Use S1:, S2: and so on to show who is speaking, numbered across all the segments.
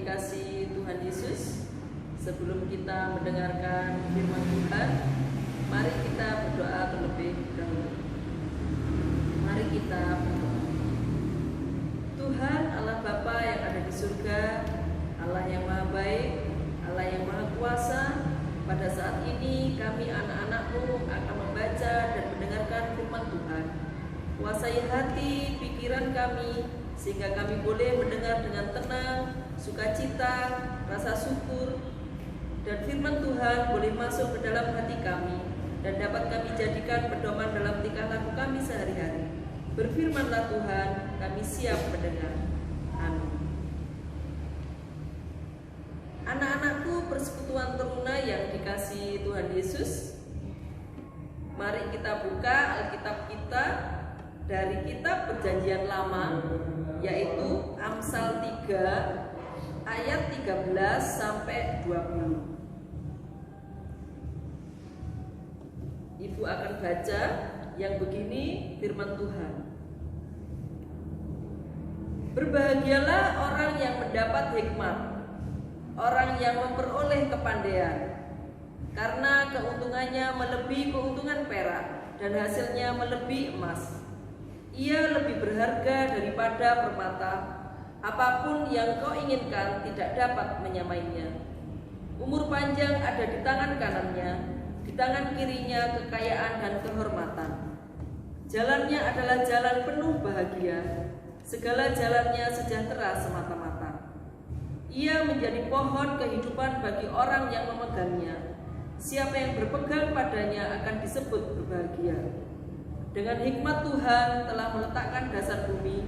S1: dikasihi Tuhan Yesus, sebelum kita mendengarkan firman Tuhan, mari kita berdoa terlebih dahulu. Mari kita berdoa. Tuhan Allah Bapa yang ada di surga, Allah yang maha baik, Allah yang maha kuasa, pada saat ini kami anak-anak-Mu akan membaca dan mendengarkan firman Tuhan. Kuasai hati, pikiran kami, sehingga kami boleh mendengar dengan tenang, sukacita, rasa syukur, dan firman Tuhan boleh masuk ke dalam hati kami dan dapat kami jadikan pedoman dalam tingkah laku kami sehari-hari. Berfirmanlah Tuhan, kami siap mendengar. Amin. Anak-anakku persekutuan teruna yang dikasihi Tuhan Yesus, mari kita buka Alkitab kita dari kitab Perjanjian Lama, yaitu Amsal 3 ayat 13 sampai 20. Ibu akan baca yang begini firman Tuhan. Berbahagialah orang yang mendapat hikmat, orang yang memperoleh kepandaian, karena keuntungannya melebihi keuntungan perak dan hasilnya melebihi emas. Ia lebih berharga daripada permata. Apapun yang kau inginkan tidak dapat menyamainya. Umur panjang ada di tangan kanannya, di tangan kirinya kekayaan dan kehormatan. Jalannya adalah jalan penuh bahagia, segala jalannya sejahtera semata-mata. Ia menjadi pohon kehidupan bagi orang yang memegangnya. Siapa yang berpegang padanya akan disebut berbahagia. Dengan hikmat Tuhan telah meletakkan dasar bumi,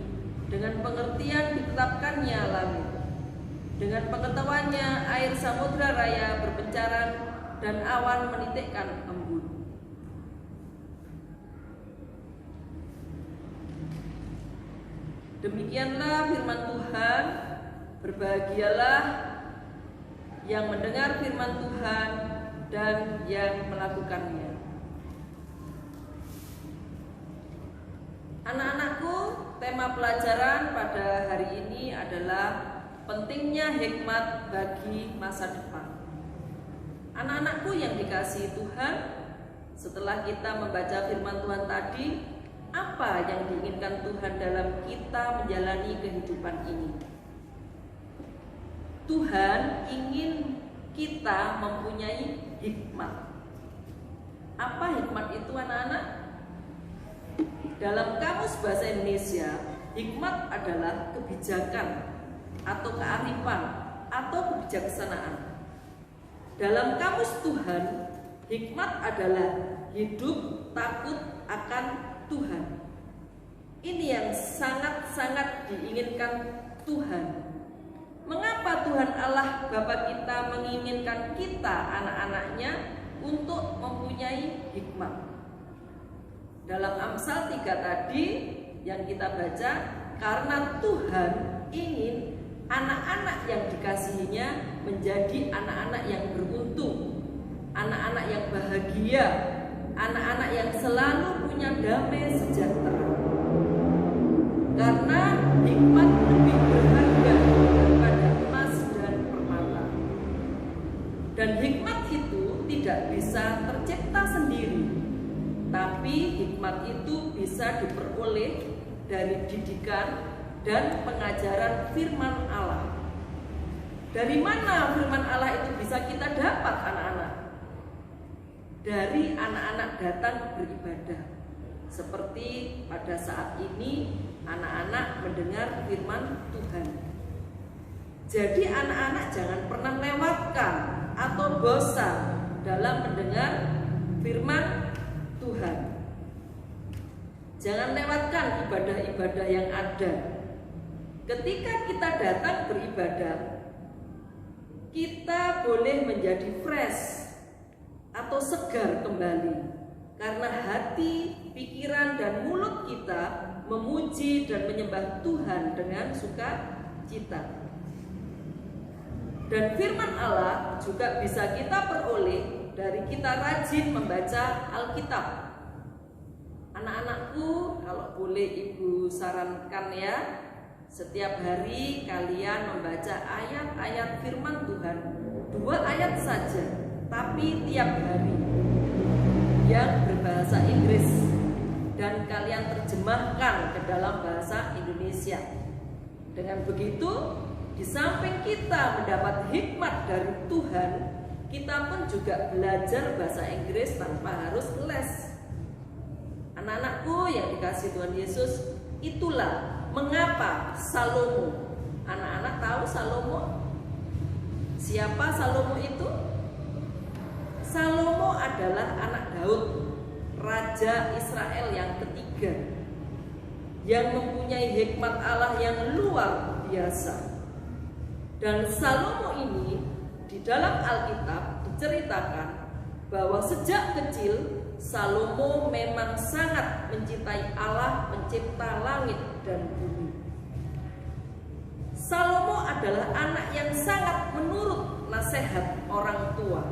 S1: dengan pengertian ditetapkannya langit. Dengan pengetahuannya air samudra raya berpencaran dan awan menitikkan embun. Demikianlah firman Tuhan. Berbahagialah yang mendengar firman Tuhan dan yang melakukannya. Anak-anakku, tema pelajaran pada hari ini adalah pentingnya hikmat bagi masa depan. Anak-anakku yang dikasihi Tuhan, setelah kita membaca firman Tuhan tadi, apa yang diinginkan Tuhan dalam kita menjalani kehidupan ini? Tuhan ingin kita mempunyai hikmat. Apa hikmat itu, anak-anak? Dalam Kamus Bahasa Indonesia, hikmat adalah kebijakan atau kearifan atau kebijaksanaan. Dalam Kamus Tuhan, hikmat adalah hidup takut akan Tuhan. Ini yang sangat-sangat diinginkan Tuhan. Mengapa Tuhan Allah Bapa kita menginginkan kita anak-anaknya untuk mempunyai hikmat? Dalam Amsal 3 tadi yang kita baca, karena Tuhan ingin anak-anak yang dikasihinya menjadi anak-anak yang beruntung, anak-anak yang bahagia, anak-anak yang selalu punya damai sejahtera. Karena hikmat lebih berharga daripada emas dan permata. Dan hikmat itu tidak bisa tercipta sendiri, tapi hikmat itu bisa diperoleh dari didikan dan pengajaran firman Allah. Dari mana firman Allah itu bisa kita dapat, anak-anak? Dari anak-anak datang beribadah. Seperti pada saat ini anak-anak mendengar firman Tuhan. Jadi anak-anak jangan pernah lewatkan atau bosan dalam mendengar firman Tuhan. Jangan lewatkan ibadah-ibadah yang ada. Ketika kita datang beribadah, kita boleh menjadi fresh atau segar kembali, karena hati, pikiran, dan mulut kita memuji dan menyembah Tuhan dengan sukacita. Dan firman Allah juga bisa kita peroleh dari kita rajin membaca Alkitab. Anak-anakku, kalau boleh ibu sarankan ya, setiap hari kalian membaca ayat-ayat firman Tuhan, 2 ayat saja, tapi tiap hari, yang berbahasa Inggris, dan kalian terjemahkan ke dalam bahasa Indonesia. Dengan begitu, di samping kita mendapat hikmat dari Tuhan, kita pun juga belajar bahasa Inggris tanpa harus les. Anak-anakku yang dikasihi Tuhan Yesus, itulah mengapa Salomo. Anak-anak tahu Salomo? Siapa Salomo itu? Salomo adalah anak Daud, raja Israel yang ketiga, yang mempunyai hikmat Allah yang luar biasa. Dan Salomo ini di dalam Alkitab diceritakan bahwa sejak kecil Salomo memang sangat mencintai Allah pencipta langit dan bumi. Salomo adalah anak yang sangat menurut nasihat orang tua.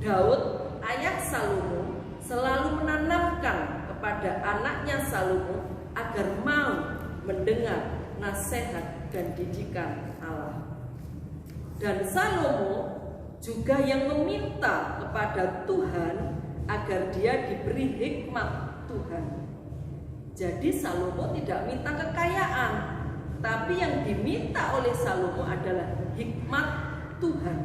S1: Daud, ayah Salomo, selalu menanamkan kepada anaknya Salomo agar mau mendengar nasihat dan didikan Allah. Dan Salomo juga yang meminta kepada Tuhan agar dia diberi hikmat Tuhan. Jadi Salomo tidak minta kekayaan, tapi yang diminta oleh Salomo adalah hikmat Tuhan.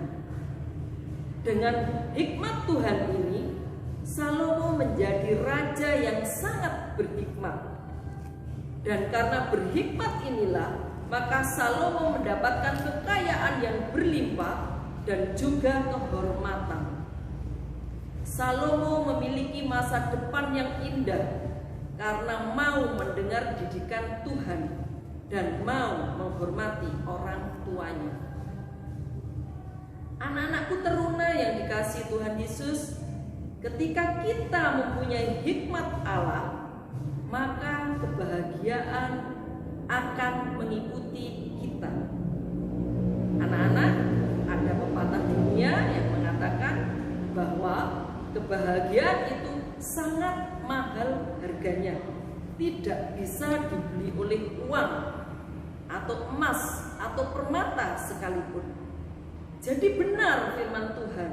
S1: Dengan hikmat Tuhan ini, Salomo menjadi raja yang sangat berhikmat. Dan karena berhikmat inilah, maka Salomo mendapatkan kekayaan yang berlimpah dan juga kehormatan. Salomo memiliki masa depan yang indah karena mau mendengar didikan Tuhan dan mau menghormati orang tuanya. Anak-anakku teruna yang dikasihi Tuhan Yesus, ketika kita mempunyai hikmat Allah, maka kebahagiaan akan mengikuti kita. Anak-anak, ada pepatah dunia yang mengatakan bahwa kebahagiaan itu sangat mahal harganya, tidak bisa dibeli oleh uang atau emas atau permata sekalipun. Jadi benar firman Tuhan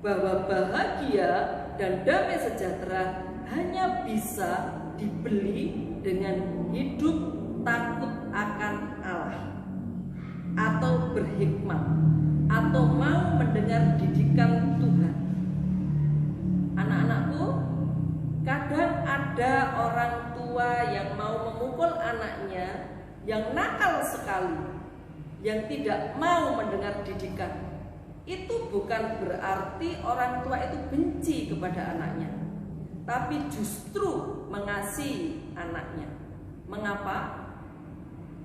S1: bahwa bahagia dan damai sejahtera hanya bisa dibeli dengan hidup takut akan Allah, atau berhikmat, atau mau mendengar didikan Tuhan. Anak-anakku, kadang ada orang tua yang mau memukul anaknya yang nakal sekali, yang tidak mau mendengar didikan. Itu bukan berarti orang tua itu benci kepada anaknya, tapi justru mengasihi anaknya. Mengapa?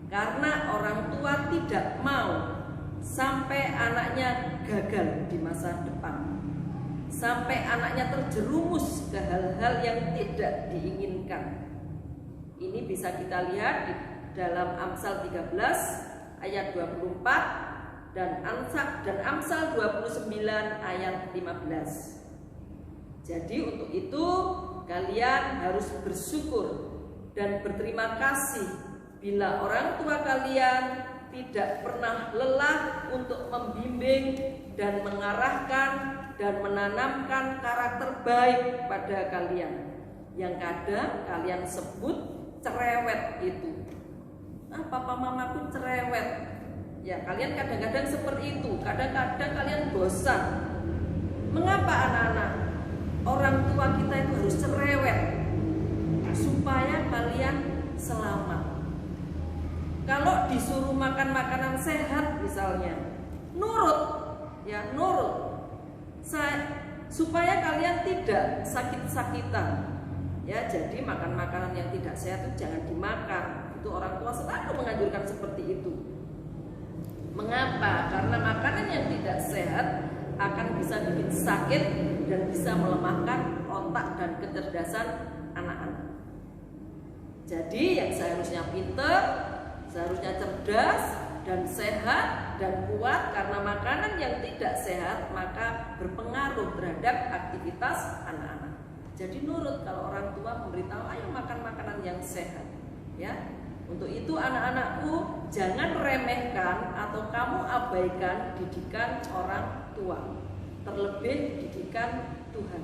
S1: Karena orang tua tidak mau sampai anaknya gagal di masa depan, sampai anaknya terjerumus ke hal-hal yang tidak diinginkan. Ini bisa kita lihat di dalam Amsal 13 ayat 24 dan Amsal 29 ayat 15. Jadi untuk itu kalian harus bersyukur dan berterima kasih bila orang tua kalian tidak pernah lelah untuk membimbing dan mengarahkan dan menanamkan karakter baik pada kalian, yang kadang kalian sebut cerewet itu. Papa mamaku cerewet. Ya, kalian kadang-kadang seperti itu. Kadang-kadang kalian bosan. Mengapa anak-anak? Orang tua kita itu harus cerewet supaya kalian selamat. Kalau disuruh makan makanan sehat misalnya, nurut, ya nurut. Supaya kalian tidak sakit-sakitan. Ya, jadi makan makanan yang tidak sehat itu jangan dimakan. Itu orang tua selalu menganjurkan seperti itu. Mengapa? Karena makanan yang tidak sehat akan bisa bikin sakit dan bisa melemahkan otak dan kecerdasan anak-anak. Jadi yang seharusnya pintar, seharusnya cerdas dan sehat dan kuat, karena makanan yang tidak sehat maka berpengaruh terhadap aktivitas anak-anak. Jadi nurut kalau orang tua memberitahu ayo makan makanan yang sehat, ya. Untuk itu anak-anakku, jangan remehkan atau kamu abaikan didikan orang tua, terlebih didikan Tuhan,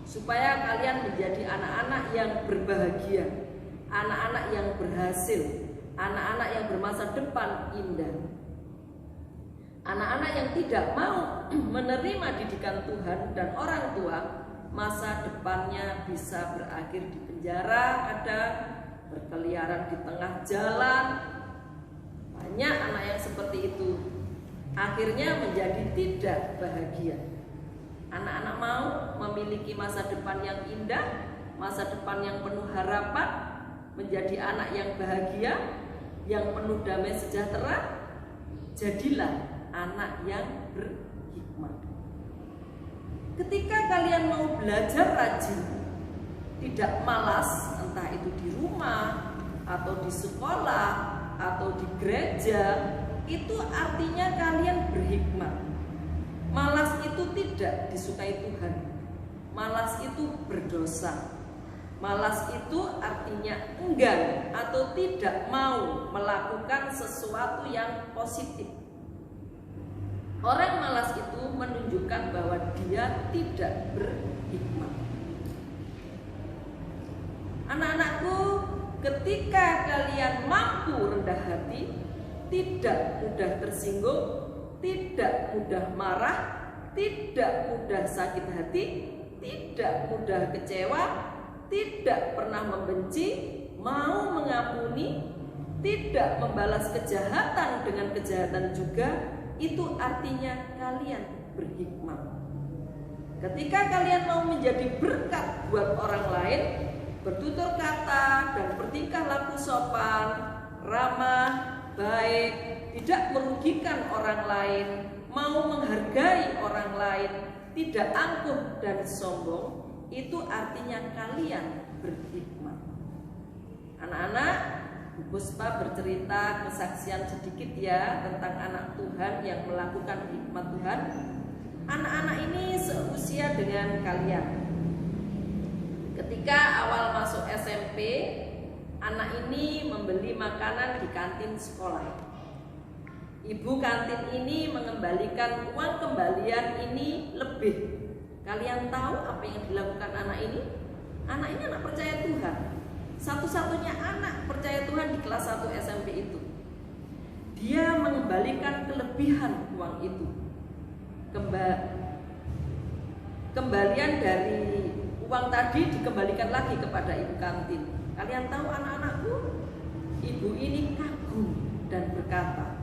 S1: supaya kalian menjadi anak-anak yang berbahagia, anak-anak yang berhasil, anak-anak yang bermasa depan indah. Anak-anak yang tidak mau menerima didikan Tuhan dan orang tua, masa depannya bisa berakhir di penjara, kadang berkeliaran di tengah jalan. Banyak anak yang seperti itu, akhirnya menjadi tidak bahagia. Anak-anak mau memiliki masa depan yang indah, masa depan yang penuh harapan, menjadi anak yang bahagia, yang penuh damai sejahtera. Jadilah anak yang berhikmat. Ketika kalian mau belajar rajin, tidak malas, entah itu di rumah atau di sekolah atau di gereja, itu artinya kalian berhikmat. Malas itu tidak disukai Tuhan. Malas itu berdosa. Malas itu artinya enggan atau tidak mau melakukan sesuatu yang positif. Orang malas itu menunjukkan bahwa dia tidak berhikmat. Anak-anakku, ketika kalian mampu rendah hati, tidak mudah tersinggung, tidak mudah marah, tidak mudah sakit hati, tidak mudah kecewa, tidak pernah membenci, mau mengampuni, tidak membalas kejahatan dengan kejahatan juga, itu artinya kalian berhikmat. Ketika kalian mau menjadi berkat buat orang lain, bertutur kata dan bertingkah laku sopan, ramah, baik, tidak merugikan orang lain, mau menghargai orang lain, tidak angkuh dan sombong, itu artinya kalian berhikmat. Anak-anak, Bu Puspa bercerita kesaksian sedikit ya tentang anak Tuhan yang melakukan hikmat Tuhan. Anak-anak ini seusia dengan kalian. Ketika awal masuk SMP, anak ini membeli makanan di kantin sekolah. Ibu kantin ini mengembalikan uang kembalian ini lebih. Kalian tahu apa yang dilakukan anak ini? Anak ini anak percaya Tuhan. Satu-satunya anak percaya Tuhan di kelas 1 SMP itu. Dia mengembalikan kelebihan uang itu. Kembalian dari uang tadi dikembalikan lagi kepada ibu kantin. Kalian tahu anak-anakku? Ibu ini kagum dan berkata,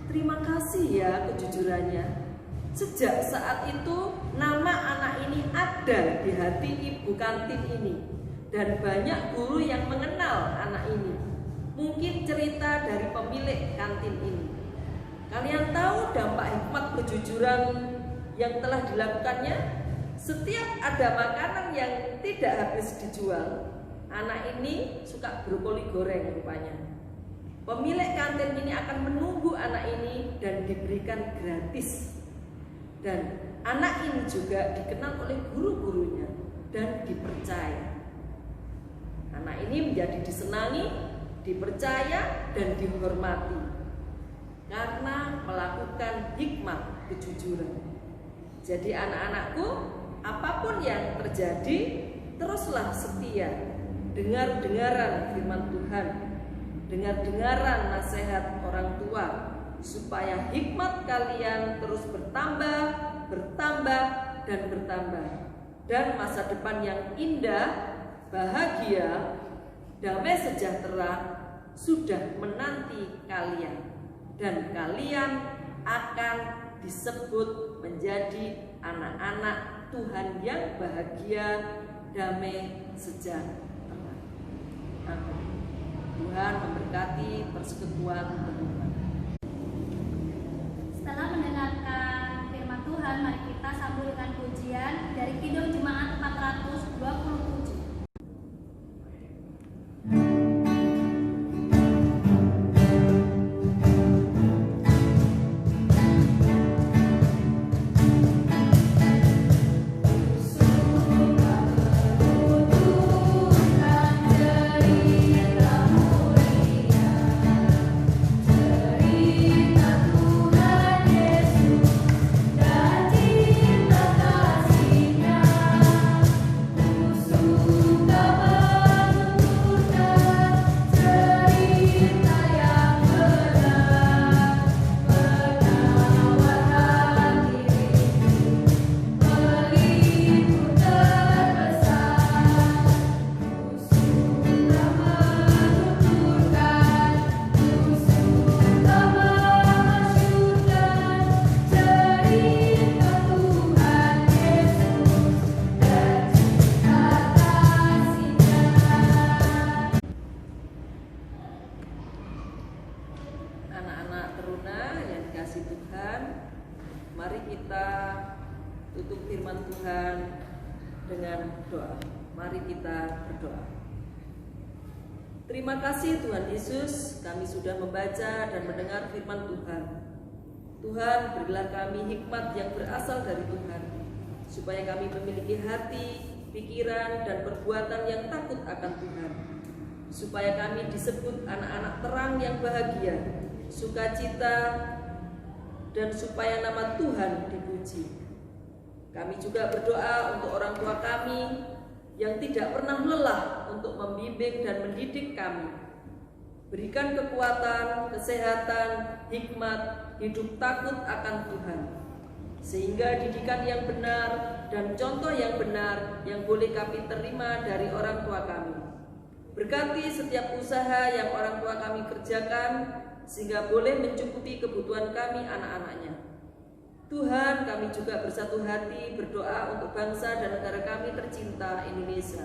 S1: terima kasih ya kejujurannya. Sejak saat itu nama anak ini ada di hati ibu kantin ini. Dan banyak guru yang mengenal anak ini. Mungkin cerita dari pemilik kantin ini. Kalian tahu dampak hikmat kejujuran yang telah dilakukannya? Setiap ada makanan yang tidak habis dijual, anak ini suka brokoli goreng rupanya. Pemilik kantin ini akan menunggu anak ini dan diberikan gratis. Dan anak ini juga dikenal oleh guru-gurunya dan dipercaya. Anak ini menjadi disenangi, dipercaya, dan dihormati karena melakukan hikmat kejujuran. Jadi anak-anakku, apapun yang terjadi, teruslah setia, dengar-dengaran firman Tuhan, dengar-dengaran nasihat orang tua, supaya hikmat kalian terus bertambah, bertambah, dan bertambah. Dan masa depan yang indah, bahagia, damai sejahtera sudah menanti kalian. Dan kalian akan disebut menjadi anak-anak Tuhan yang bahagia, damai sejahtera. Amin. Tuhan memberkati persekutuan renungan.
S2: Setelah mendengarkan firman Tuhan, mari kita sambut dengan pujian dari Kidung Jemaat 427.
S3: Ceritamu
S1: dikasih Tuhan, mari kita tutup firman Tuhan dengan doa. Mari kita berdoa. Terima kasih Tuhan Yesus, kami sudah membaca dan mendengar firman Tuhan. Tuhan, berilah kami hikmat yang berasal dari Tuhan, supaya kami memiliki hati, pikiran, dan perbuatan yang takut akan Tuhan, supaya kami disebut anak-anak terang yang bahagia, sukacita, dan supaya nama Tuhan dipuji. Kami juga berdoa untuk orang tua kami yang tidak pernah lelah untuk membimbing dan mendidik kami. Berikan kekuatan, kesehatan, hikmat, hidup takut akan Tuhan, sehingga didikan yang benar dan contoh yang benar yang boleh kami terima dari orang tua kami. Berkati setiap usaha yang orang tua kami kerjakan, sehingga boleh mencukupi kebutuhan kami anak-anaknya. Tuhan, kami juga bersatu hati berdoa untuk bangsa dan negara kami tercinta Indonesia.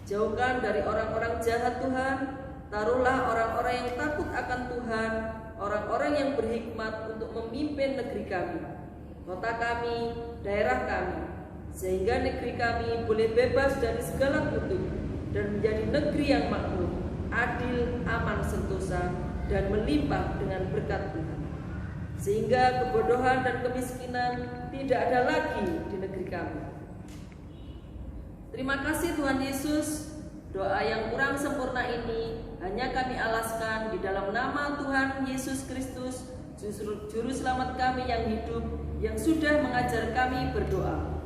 S1: Jauhkan dari orang-orang jahat Tuhan, taruhlah orang-orang yang takut akan Tuhan, orang-orang yang berhikmat untuk memimpin negeri kami, kota kami, daerah kami, sehingga negeri kami boleh bebas dari segala kutuk dan menjadi negeri yang makmur, adil, aman, sentosa, dan melimpah dengan berkat Tuhan, sehingga kebodohan dan kemiskinan tidak ada lagi di negeri kami. Terima kasih Tuhan Yesus, doa yang kurang sempurna ini hanya kami alaskan di dalam nama Tuhan Yesus Kristus, Juru Selamat kami yang hidup, yang sudah mengajar kami berdoa.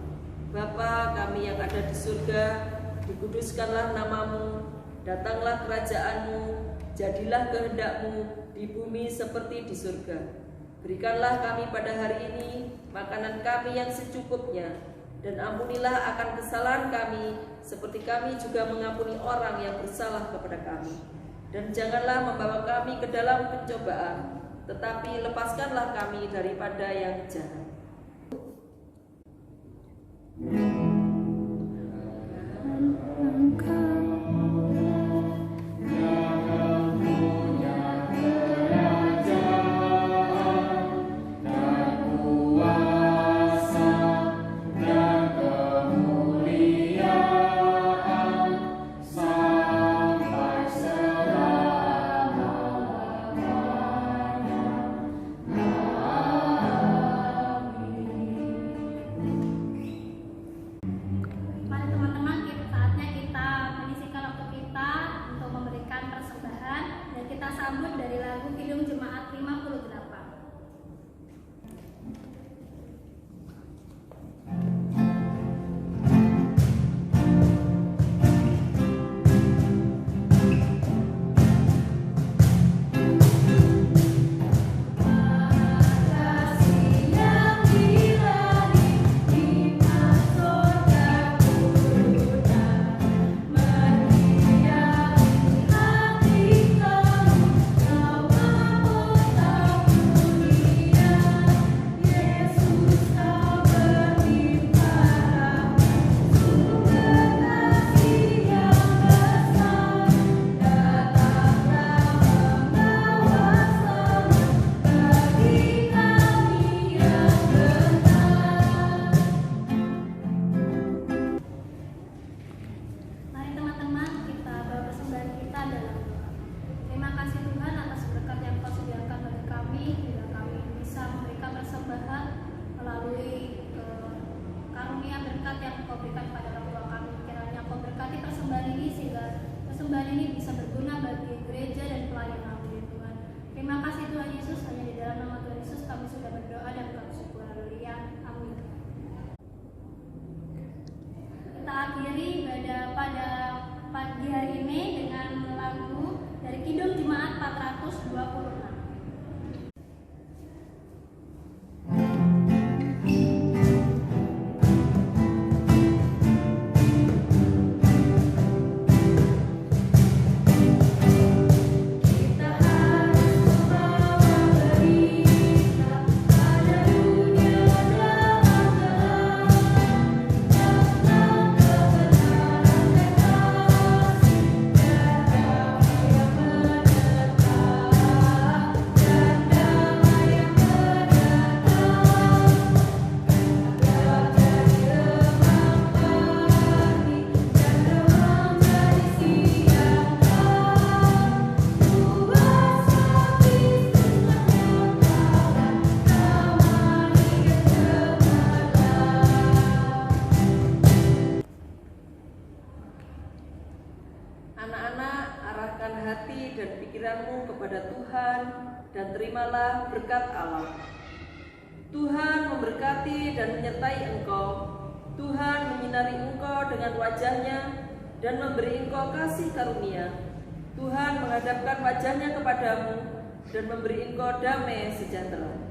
S1: Bapa kami yang ada di surga, dikuduskanlah namamu, datanglah kerajaanmu, jadilah kehendak-Mu di bumi seperti di surga. Berikanlah kami pada hari ini makanan kami yang secukupnya, dan ampunilah akan kesalahan kami seperti kami juga mengampuni orang yang bersalah kepada kami. Dan janganlah membawa kami ke dalam pencobaan, tetapi lepaskanlah kami daripada yang jahat.
S2: Persembahan ini bisa berguna bagi gereja dan pelayanan Tuhan. Terima kasih Tuhan Yesus, hanya di dalam nama Tuhan Yesus kami sudah berdoa dan kami syukur. Haleluya. Amin. Kita akhiri ibadah pada pagi hari ini dengan lagu dari Kidung Jemaat 426.
S1: dan terimalah berkat Allah. Tuhan memberkati dan menyertai engkau. Tuhan menyinari engkau dengan wajahnya dan memberi engkau kasih karunia. Tuhan menghadapkan wajahnya kepadamu dan memberi engkau damai sejahtera.